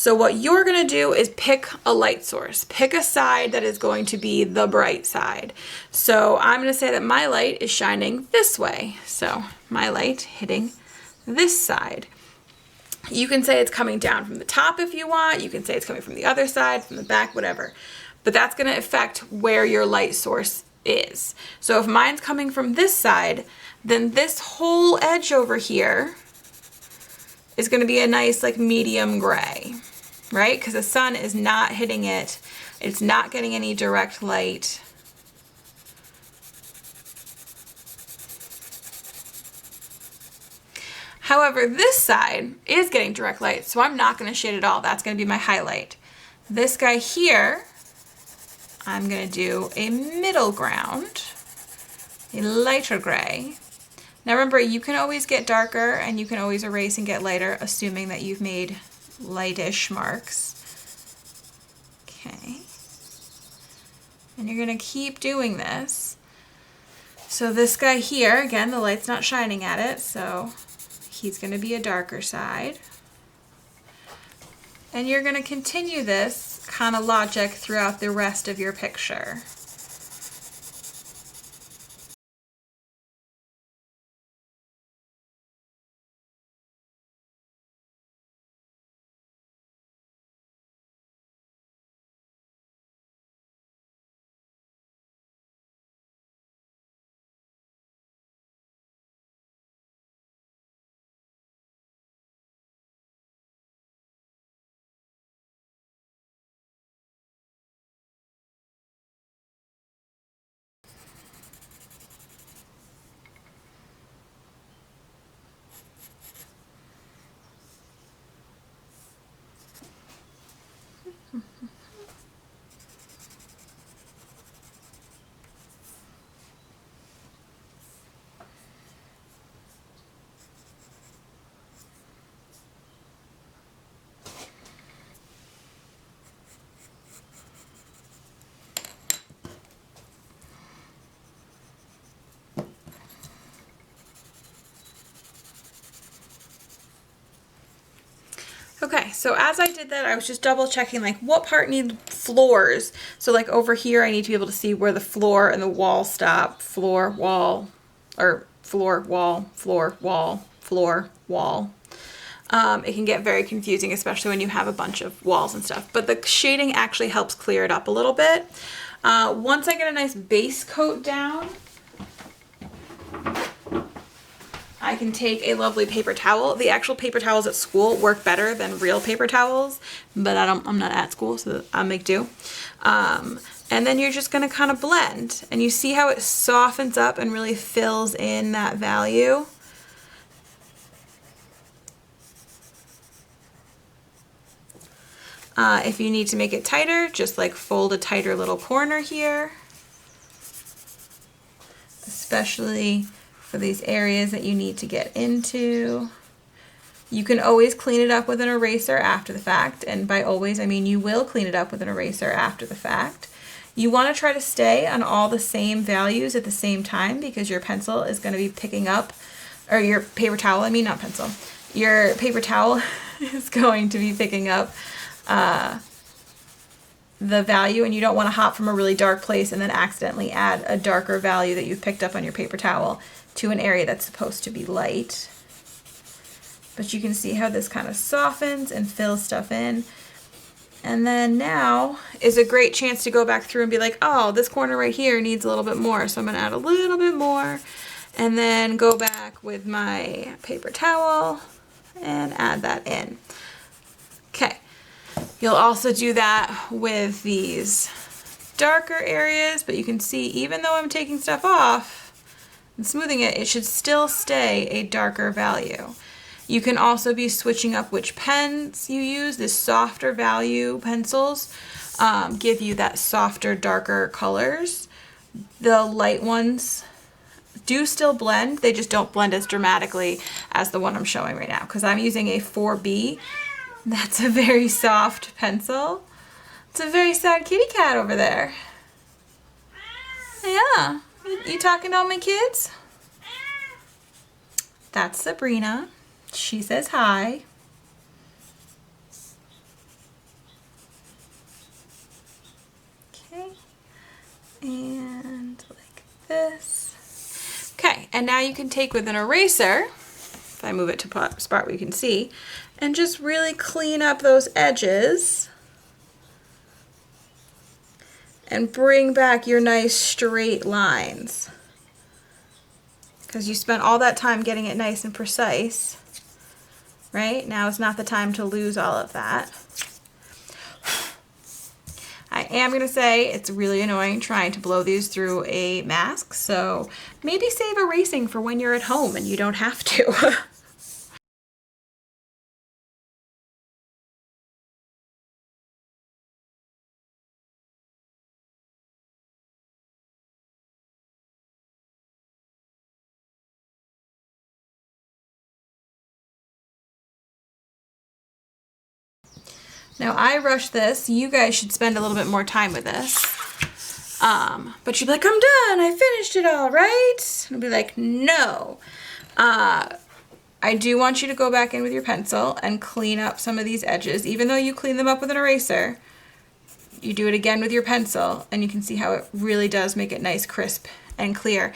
So what you're gonna do is pick a light source. Pick a side that is going to be the bright side. So I'm gonna say that my light is shining this way. So my light hitting this side. You can say it's coming down from the top if you want. You can say it's coming from the other side, from the back, whatever. But that's gonna affect where your light source is. So if mine's coming from this side, then this whole edge over here is gonna be a nice like medium gray, right? Because the sun is not hitting it. It's not getting any direct light. However, this side is getting direct light, so I'm not gonna shade at all. That's gonna be my highlight. This guy here, I'm gonna do a middle ground, a lighter gray. Now remember, you can always get darker and you can always erase and get lighter, assuming that you've made lightish marks. Okay. And you're gonna keep doing this. So this guy here, again, the light's not shining at it, so he's gonna be a darker side. And you're gonna continue this kind of logic throughout the rest of your picture. Okay, so as I did that, I was just double checking like what part needs floors. So like over here, I need to be able to see where the floor and the wall stop. Floor, wall, or floor, wall, floor, wall, floor, wall. It can get very confusing, especially when you have a bunch of walls and stuff. But the shading actually helps clear it up a little bit. Once I get a nice base coat down, I can take a lovely paper towel. The actual paper towels at school work better than real paper towels, but I'm not at school, so I'll make do. And then you're just gonna kind of blend, and you see how it softens up and really fills in that value. If you need to make it tighter, just like fold a tighter little corner here, especially for these areas that you need to get into. You can always clean it up with an eraser after the fact, and by always I mean you will clean it up with an eraser after the fact. You want to try to stay on all the same values at the same time, because your pencil is going to be picking up, or your paper towel, I mean not pencil, your paper towel is going to be picking up the value, and you don't want to hop from a really dark place and then accidentally add a darker value that you've picked up on your paper towel to an area that's supposed to be light. But you can see how this kind of softens and fills stuff in. And then now is a great chance to go back through and be like, oh, this corner right here needs a little bit more, so I'm going to add a little bit more, and then go back with my paper towel and add that in. Okay. You'll also do that with these darker areas, but you can see even though I'm taking stuff off and smoothing it, it should still stay a darker value. You can also be switching up which pens you use. The softer value pencils give you that softer, darker colors. The light ones do still blend, they just don't blend as dramatically as the one I'm showing right now, because I'm using a 4B. That's a very soft pencil. It's a very sad kitty cat over there. Yeah, you talking to all my kids? That's Sabrina. She says hi. And now you can take with an eraser, if I move it to a spot where you can see, and just really clean up those edges and bring back your nice straight lines. Because you spent all that time getting it nice and precise, right? Now is not the time to lose all of that. I am going to say it's really annoying trying to blow these through a mask, so maybe save erasing for when you're at home and you don't have to. Now I rushed this. You guys should spend a little bit more time with this. But you'd be like, I'm done. I finished it all, right? And I'll be like, no. I do want you to go back in with your pencil and clean up some of these edges. Even though you clean them up with an eraser, you do it again with your pencil and you can see how it really does make it nice, crisp, and clear.